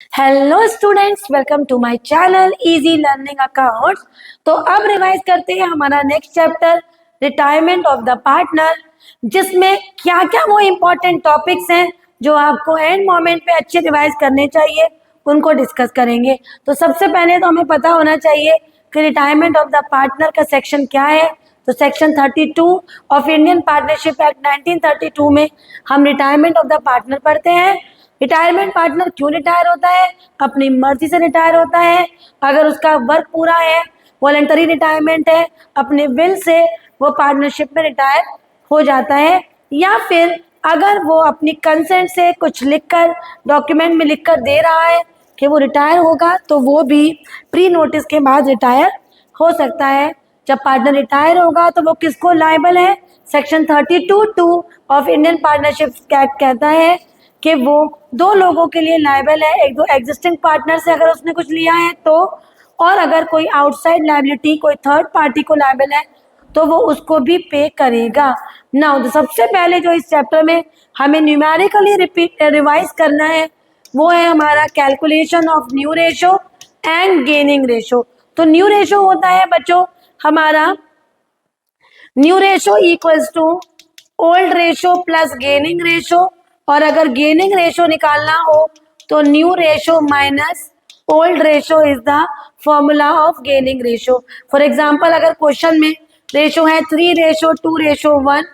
Hello students, welcome to my channel easy learning accounts. तो अब revise करते हैं हमारा next chapter retirement of the partner, जिसमें क्या क्या वो इम्पोर्टेंट टॉपिक्स हैं जो आपको एंड मोमेंट पे अच्छे रिवाइज करने चाहिए, उनको डिस्कस करेंगे। तो सबसे पहले तो हमें पता होना चाहिए कि रिटायरमेंट ऑफ द पार्टनर का सेक्शन क्या है। तो section 32 of Indian partnership act 1932 में हम रिटायरमेंट ऑफ द पार्टनर पढ़ते हैं। रिटायरमेंट पार्टनर क्यों रिटायर होता है? अपनी मर्जी से रिटायर होता है। अगर उसका वर्क पूरा है, वॉलंटरी रिटायरमेंट है, अपने विल से वो पार्टनरशिप में रिटायर हो जाता है, या फिर अगर वो अपनी कंसेंट से कुछ लिखकर डॉक्यूमेंट में लिखकर दे रहा है कि वो रिटायर होगा, तो वो भी प्री नोटिस के बाद रिटायर हो सकता है। जब पार्टनर रिटायर होगा तो वो किसको लायबल है? Section 32(2) of Indian partnership act कहता है कि वो दो लोगों के लिए लायबल है। एक दो एग्जिस्टिंग पार्टनर से अगर उसने कुछ लिया है तो, और अगर कोई आउटसाइड लायबिलिटी कोई थर्ड पार्टी को लायबल है तो वो उसको भी पे करेगा। नाउ तो सबसे पहले जो इस चैप्टर में हमें न्यूमेरिकली रिवाइज करना है वो है हमारा calculation of new ratio and gaining ratio. तो न्यू रेशो होता है बच्चों हमारा new ratio equals to old ratio plus gaining ratio, और अगर गेनिंग रेशो निकालना हो तो new ratio minus old ratio is the formula of gaining ratio. For example अगर क्वेश्चन में रेशो है 3:2:1,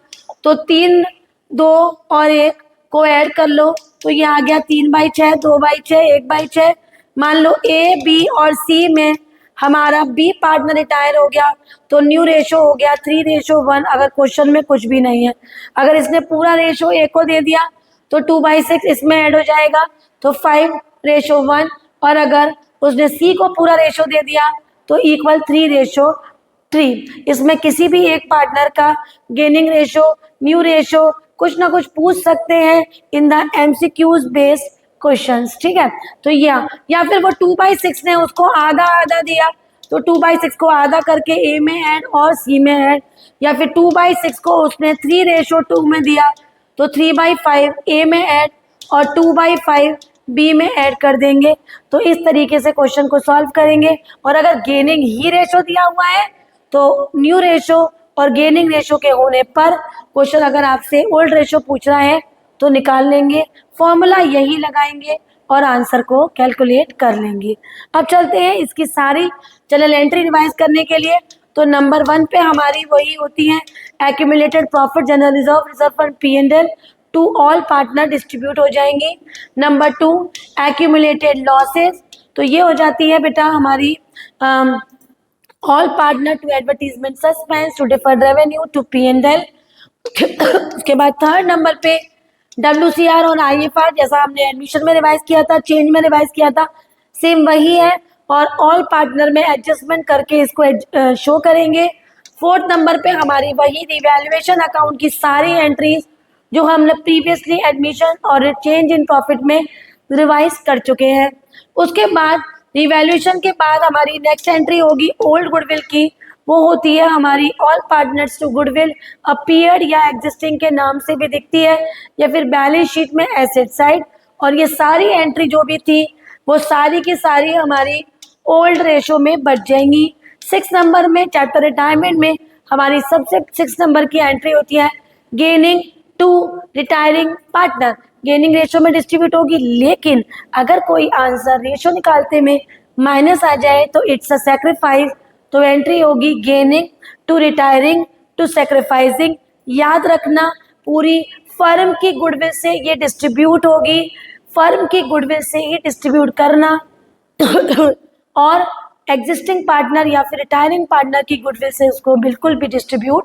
तो 3, 2 और 1 को ऐड कर लो तो ये आ गया 3/6, 2/6, 1/6। मान लो ए, बी और सी में हमारा बी पार्टनर रिटायर हो गया तो न्यू रेशो हो गया 3:1। अगर क्वेश्चन में कुछ भी नहीं है, अगर इसने पूरा रेशो ए को दे दिया तो 2/6 इसमें ऐड हो जाएगा तो 5:1, और अगर उसने सी को पूरा रेशो दे दिया तो इक्वल 3:3। इसमें किसी भी एक पार्टनर का गेनिंग रेशो, न्यू रेशो कुछ ना कुछ पूछ सकते हैं in the MCQs based questions, ठीक है। तो या फिर वो 2/6 ने उसको आधा आधा दिया तो 2/6 को आधा करके ए में ऐड और सी में ऐड, या फिर 2/6 को उसने 3:2 में दिया तो 3/5 ए में ऐड और 2/5 बी में ऐड कर देंगे। तो इस तरीके से क्वेश्चन को सॉल्व करेंगे। और अगर गेनिंग ही रेशो दिया हुआ है तो न्यू रेशो और गेनिंग रेशो के होने पर क्वेश्चन अगर आपसे ओल्ड रेशो पूछ रहा है तो निकाल लेंगे, फॉर्मूला यही लगाएंगे और आंसर को कैलकुलेट कर लेंगे। अब चलते हैं इसकी सारी जनरल एंट्री रिवाइज करने के लिए। तो नंबर 1 पे हमारी वही होती है accumulated profit, general reserve fund, P&L to all partner distribute हो जाएंगी। नंबर 2 एक्यूमुलेटेड लॉसेस, तो ये हो जाती है बेटा हमारी all partner to advertisement suspense to deferred revenue to P&L। उसके बाद थर्ड नंबर पे WCR और IFR, जैसा हमने एडमिशन में रिवाइज किया था, चेंज में रिवाइज किया था, सेम वही है, और ऑल पार्टनर में एडजस्टमेंट करके इसको शो करेंगे। फोर्थ नंबर पे हमारी वही रिवैल्यूएशन अकाउंट की सारी एंट्रीज जो हमने प्रीवियसली एडमिशन और चेंज इन प्रॉफिट में रिवाइज कर चुके हैं। उसके बाद रिवैल्यूएशन के बाद हमारी नेक्स्ट एंट्री होगी ओल्ड गुडविल की, वो होती है हमारी all partners to goodwill appeared या एग्जिस्टिंग के नाम से भी दिखती है, या फिर बैलेंस शीट में एसेट साइड। और ये सारी एंट्री जो भी थी वो सारी की सारी हमारी ओल्ड रेशो में बच जाएंगी। 6 नंबर में चैप्टर रिटायरमेंट में हमारी सबसे 6 नंबर की एंट्री होती है gaining to retiring partner. Gaining ratio में डिस्ट्रीब्यूट होगी, लेकिन अगर कोई आंसर रेशो निकालते में माइनस आ जाए तो इट्स अ सैक्रिफाइस, तो एंट्री होगी gaining to retiring to sacrificing. याद रखना पूरी फर्म की गुडविल से ये डिस्ट्रीब्यूट होगी, फर्म की गुडविल से ही डिस्ट्रीब्यूट करना और एग्जिस्टिंग पार्टनर या फिर रिटायरिंग पार्टनर की गुडविल से उसको बिल्कुल भी डिस्ट्रीब्यूट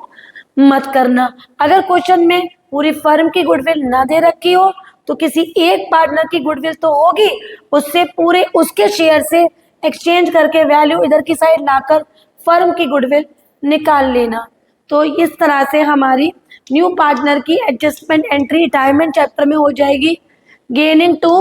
मत करना। अगर क्वेश्चन में पूरी फर्म की गुडविल ना दे रखी हो तो किसी एक पार्टनर की गुडविल तो होगी, उससे पूरे उसके शेयर से एक्सचेंज करके वैल्यू इधर की साइड लाकर फर्म की गुडविल निकाल लेना। तो इस तरह से हमारी न्यू पार्टनर की एडजस्टमेंट एंट्री रिटायरमेंट चैप्टर में हो जाएगी गेनिंग टू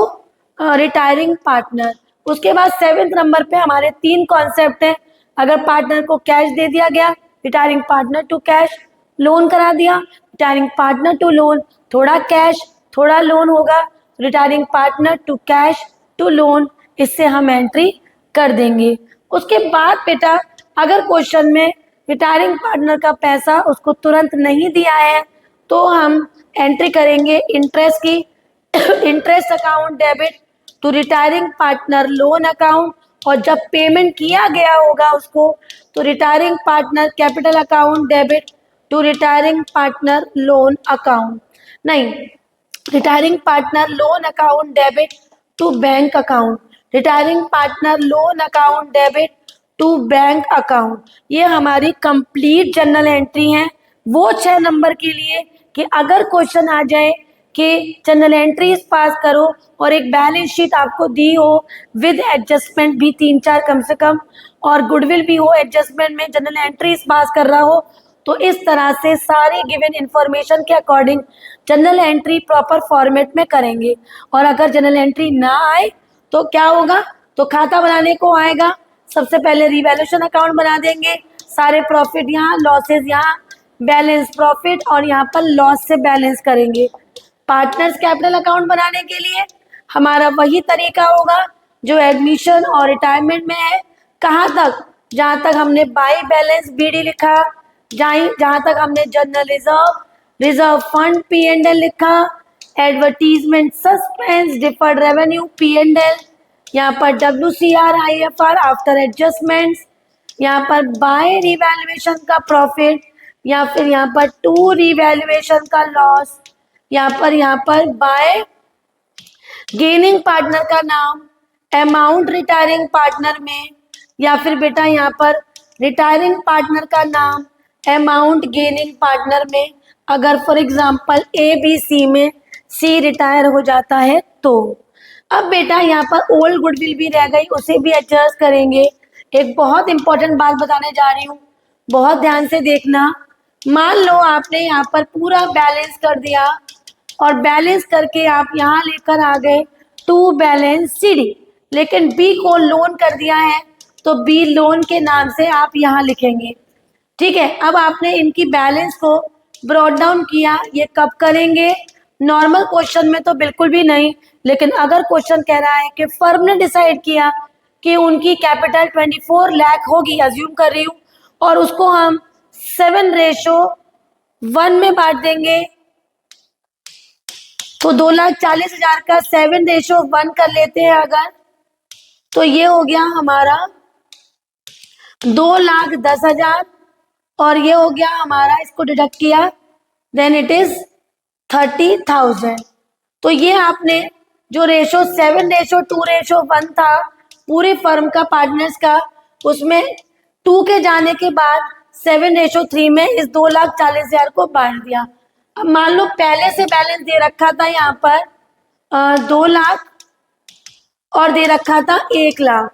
रिटायरिंग पार्टनर। उसके बाद 7th नंबर पे हमारे 3 कॉन्सेप्ट हैं। अगर पार्टनर को कैश दे दिया गया, retiring partner to cash, loan करा दिया, रिटायरिंग पार्टनर टू लोन, थोड़ा कैश थोड़ा लोन होगा, retiring partner to cash to loan, इससे हम एंट्री कर देंगे। उसके बाद बेटा अगर क्वेश्चन में रिटायरिंग पार्टनर का पैसा उसको तुरंत नहीं दिया है तो हम एंट्री करेंगे इंटरेस्ट की, interest account debit to retiring partner loan account, और जब पेमेंट किया गया होगा उसको तो retiring partner capital account debit to retiring partner loan account, नहीं, retiring partner loan account debit to bank account, retiring partner loan account debit to bank account. ये हमारी कंप्लीट जनरल एंट्री है वो 6 नंबर के लिए कि अगर क्वेश्चन आ जाए कि जनरल एंट्रीज पास करो और एक बैलेंस शीट आपको दी हो विद एडजस्टमेंट भी 3-4 कम से कम, और गुडविल भी हो एडजस्टमेंट में, जनरल एंट्रीज पास कर रहा हो, तो इस तरह से सारी गिवन इंफॉर्मेशन के according general entry proper format में करेंगे। और अगर जनरल एंट्री ना आए तो क्या होगा, तो खाता बनाने को आएगा, सबसे पहले रिवैल्यूएशन अकाउंट बना देंगे, सारे प्रॉफिट यहाँ, लॉसेस यहाँ, बैलेंस प्रॉफिट, और यहाँ पर लॉस से बैलेंस करेंगे। पार्टनर्स कैपिटल अकाउंट बनाने के लिए हमारा वही तरीका होगा जो एडमिशन और रिटायरमेंट में है। कहाँ तक, जहाँ तक हमने बाई बैलेंस बीडी लिखा, जहाँ तक हमने general reserve, reserve fund P&L लिखा, advertisement suspense, deferred revenue P&L, यहाँ पर WCR IFR आफ्टर एडजस्टमेंट्स, यहाँ पर बाय रिवैल्यूएशन का प्रॉफिट, या फिर यहाँ पर टू रिवैल्यूएशन का लॉस, यहाँ पर बाय गेनिंग पार्टनर का नाम, अमाउंट रिटायरिंग पार्टनर में, या फिर बेटा यहाँ पर रिटायरिंग पार्टनर का नाम अमाउंट गेनिंग पार्टनर में, अगर फॉर एग्जांपल ABC में C रिटायर हो जाता है तो। अब बेटा यहाँ पर ओल्ड गुडविल भी रह गई, उसे भी एडजस्ट करेंगे। एक बहुत इंपॉर्टेंट बात बताने जा रही हूँ, बहुत ध्यान से देखना। मान लो आपने यहाँ पर पूरा बैलेंस कर दिया और बैलेंस करके आप यहाँ लेकर आ गए टू बैलेंस CD, लेकिन B को लोन कर दिया है तो B लोन के नाम से आप यहाँ लिखेंगे, ठीक है। अब आपने इनकी बैलेंस को ब्रॉट डाउन किया, ये कब करेंगे, नॉर्मल क्वेश्चन में तो बिल्कुल भी नहीं, लेकिन अगर क्वेश्चन कह रहा है कि फर्म ने डिसाइड किया कि उनकी कैपिटल 24 लाख होगी, अज्यूम कर रही हूँ, और उसको हम 7:1 में बांट देंगे, तो 2,40,000 का 7:1 कर लेते हैं अगर, तो ये हो गया हमारा 2,10,000, और ये हो गया हमारा, इसको डिडक्ट किया देन इट इज 30,000। तो ये आपने जो रेशो 7:2:1 था पूरी फर्म का पार्टनर्स का, उसमें 2 के जाने के बाद 7:3 में इस 2,40,000 को बांट दिया। अब मान लो पहले से बैलेंस दे रखा था यहाँ पर 2 लाख और दे रखा था 1 लाख।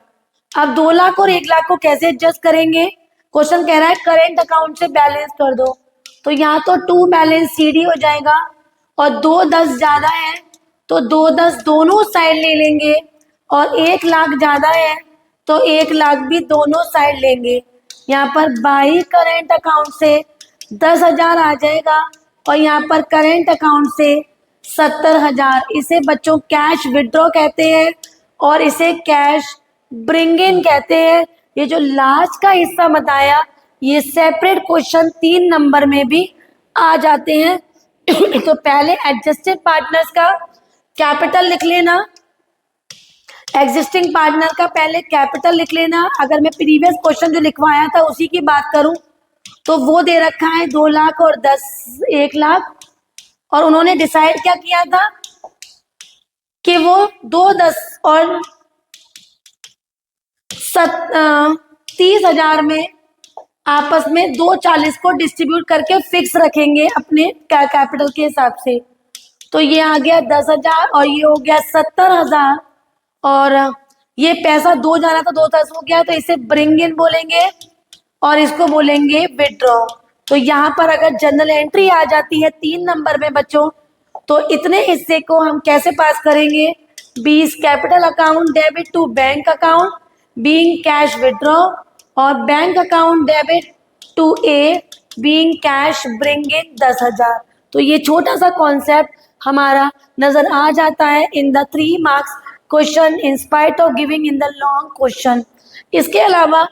अब 2 लाख और 1 लाख को कैसे एडजस्ट करेंगे, क्वेश्चन कह रहा है करेंट अकाउंट से बैलेंस कर दो, तो यहाँ तो 2 बैलेंस CD हो जाएगा और 2,10 ज्यादा है तो 2,10 दोनों साइड ले लेंगे, और 1 लाख ज्यादा है तो 1 लाख भी दोनों साइड लेंगे। यहाँ पर बाई करेंट अकाउंट से 10,000 आ जाएगा और यहाँ पर करेंट अकाउंट से 70,000। इसे बच्चों कैश विड्रॉ कहते हैं और इसे कैश ब्रिंग इन कहते हैं। ये जो लास्ट का हिस्सा बताया ये सेपरेट क्वेश्चन 3 नंबर में भी आ जाते हैं। तो पहले एडजस्टेड पार्टनर्स का कैपिटल लिख लेना, एग्जिस्टिंग पार्टनर का पहले कैपिटल लिख लेना। अगर मैं प्रीवियस क्वेश्चन जो लिखवाया था उसी की बात करूं तो वो दे रखा है 2 लाख और 1 लाख, और उन्होंने डिसाइड क्या किया था कि वो 2,10 और 30,000 में आपस में 2,40 को डिस्ट्रीब्यूट करके फिक्स रखेंगे अपने कैपिटल के हिसाब से। तो ये आ गया 10,000 और ये हो गया 70,000, और ये पैसा 2 जाना था 2,10 हो गया, तो इसे ब्रिंग इन बोलेंगे और इसको बोलेंगे विड्रॉ। तो यहाँ पर अगर जनरल एंट्री आ जाती है 3 नंबर में बच्चों, तो इतने हिस्से को हम कैसे पास करेंगे, 20 capital account debit to bank account being cash withdraw, और bank account debit to A being cash bring in 10,000। तो ये छोटा सा कॉन्सेप्ट हमारा नजर आ जाता है in the 3 marks question in spite of giving in the long question. इसके अलावा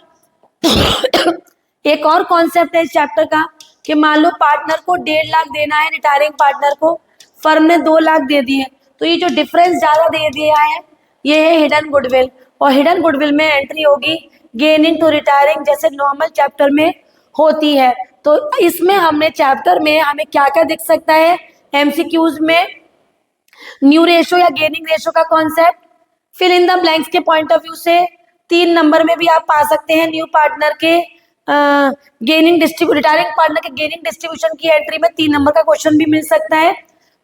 एक और कॉन्सेप्ट है इस चैप्टर का कि मान लो पार्टनर को 1.5 लाख देना है, रिटायरिंग पार्टनर को, फर्म ने 2 लाख दे दिए, तो ये जो डिफरेंस ज्यादा दे दिया है ये है हिडन गुडविल, और हिडन गुडविल में एंट्री होगी गेनिंग टू रिटायरिंग जैसे नॉर्मल चैप्टर में होती है। तो इसमें हमने चैप्टर में हमें क्या क्या दिख सकता है, एमसीक्यूज में न्यू रेशो या गेनिंग रेशो का concept, fill in the blanks के पॉइंट ऑफ व्यू से 3 नंबर में भी आप पा सकते हैं न्यू पार्टनर के गेनिंग रिटायरिंग पार्टनर के गेनिंग डिस्ट्रीब्यूशन की एंट्री में 3 नंबर का क्वेश्चन भी मिल सकता है।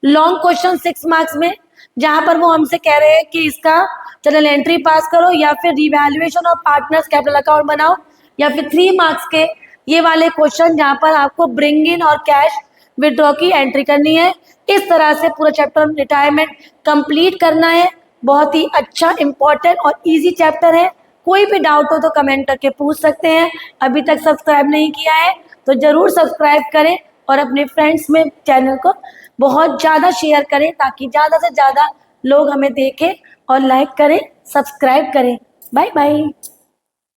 लॉन्ग क्वेश्चन 6 मार्क्स में, जहां पर वो हमसे कह रहे हैं कि इसका जनरल एंट्री पास करो या फिर revaluation of partners capital account बनाओ, या फिर 3 मार्क्स के ये वाले क्वेश्चन जहां पर आपको ब्रिंग इन और कैश विड्रॉ की एंट्री करनी है। इस तरह से पूरा चैप्टर रिटायरमेंट कंप्लीट करना है। बहुत ही अच्छा, इंपॉर्टेंट और इजी चैप्टर है। कोई भी डाउट हो तो कमेंट करके पूछ सकते हैं। अभी तक सब्सक्राइब नहीं किया है तो जरूर सब्सक्राइब करें और अपने फ्रेंड्स में चैनल को बहुत ज़्यादा शेयर करें ताकि ज़्यादा से ज़्यादा लोग हमें देखें और लाइक करें, सब्सक्राइब करें। Bye bye.